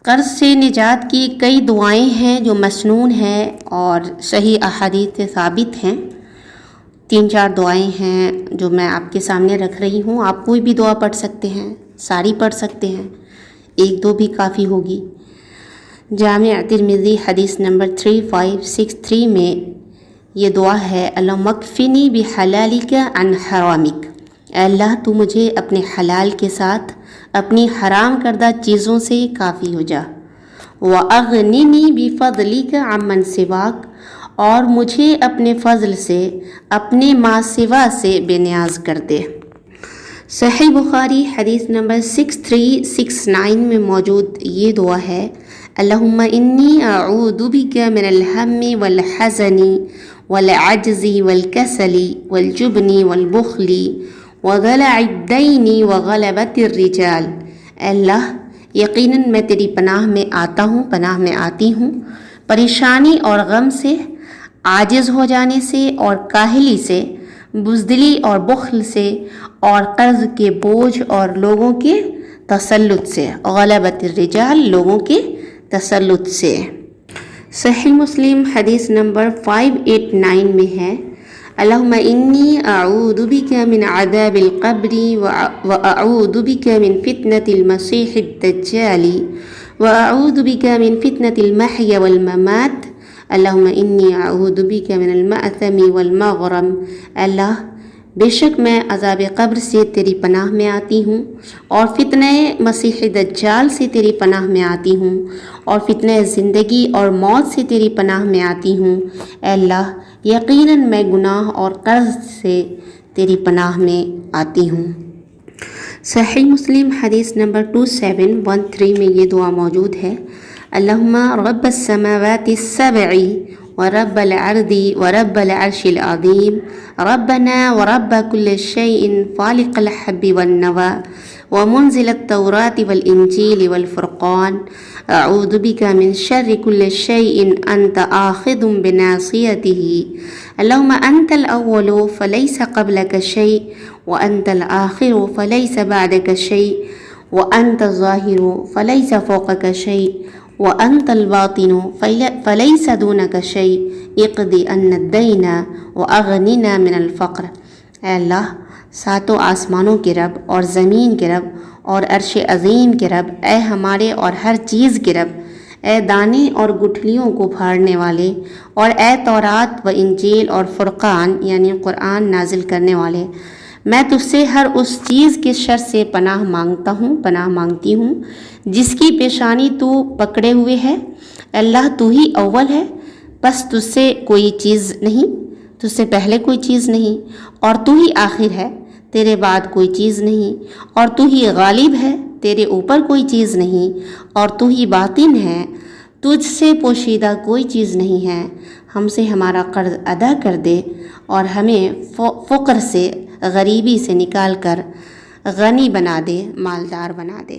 قرض سے نجات کی کئی دعائیں ہیں جو مسنون ہیں اور صحیح احادیث سے ثابت ہیں۔ 3-4 دعائیں ہیں جو میں آپ کے سامنے رکھ رہی ہوں۔ آپ کوئی بھی دعا پڑھ سکتے ہیں، ساری پڑھ سکتے ہیں، 1-2 بھی کافی ہوگی۔ جامع ترمذی حدیث نمبر 3563 میں یہ دعا ہے، اللہم اکفنی بحلالک عن حرامک، اے اللہ تو مجھے اپنے حلال کے ساتھ اپنی حرام کردہ چیزوں سے کافی ہو جا، وَأَغْنِنِي بِفَضْلِكَ عَمَّنْ سِوَاكَ، اور مجھے اپنے فضل سے اپنے ما سوا سے بے نیاز کر دے۔ صحیح بخاری حدیث نمبر 6369 میں موجود یہ دعا ہے، اللہم انی اعوذ بک من الہم والحزن والعجز والکسل والجبن والبخل وضلع الدین وغلبۃ الرجال، اے اللہ یقیناً میں تیری پناہ میں آتی ہوں پریشانی اور غم سے، عاجز ہو جانے سے اور کاہلی سے، بزدلی اور بخل سے، اور قرض کے بوجھ اور لوگوں کے تسلط سے، غلبۃ الرجال لوگوں کے تسلط سے۔ صحیح مسلم حدیث نمبر 589 میں ہے، اللہم انی اعوذ بک من عذاب القبر واعوذ بک من فتنة المسیح الدجال واعوذ بک من فتنة المحیا والممات، اللہم انی اعوذ بک من المأثم والمغرم، اللہ بے شک میں عذاب قبر سے تیری پناہ میں آتی ہوں، اور فتنہ مسیح دجال سے تیری پناہ میں آتی ہوں، اور فتنہ زندگی اور موت سے تیری پناہ میں آتی ہوں، اے اللہ یقیناً میں گناہ اور قرض سے تیری پناہ میں آتی ہوں۔ صحیح مسلم حدیث نمبر 2713 میں یہ دعا موجود ہے، اللہم رب السماوات السبع ورب الارض ورب العرش العظیم ربنا ورب كل شيء فالق الحب والنوى ومنزل التوراة والإنجيل والفرقان أعوذ بك من شر كل شيء أنت آخذ بناصيته، اللهم أنت الأول فليس قبلك شيء وأنت الآخر فليس بعدك شيء وأنت الظاهر فليس فوقك شيء وأنت الباطن فليس دونك شيء اقض عنا الدين وأغننا من الفقر، اے اللہ ساتوں آسمانوں کے رب اور زمین کے رب اور عرش عظیم کے رب، اے ہمارے اور ہر چیز کے رب، اے دانے اور گٹھلیوں کو پھاڑنے والے، اور اے تورات و انجیل اور فرقان یعنی قرآن نازل کرنے والے، میں تجھ سے ہر اس چیز کے شر سے پناہ مانگتی ہوں جس کی پیشانی تو پکڑے ہوئے ہے، اللہ تو ہی اول ہے، بس تجھ سے کوئی چیز نہیں، تجھ سے پہلے کوئی چیز نہیں، اور تو ہی آخر ہے، تیرے بعد کوئی چیز نہیں، اور تو ہی غالب ہے، تیرے اوپر کوئی چیز نہیں، اور تو ہی باطن ہے، تجھ سے پوشیدہ کوئی چیز نہیں ہے، ہم سے ہمارا قرض ادا کر دے اور ہمیں فقر سے، غریبی سے نکال کر غنی بنا دے، مالدار بنا دے۔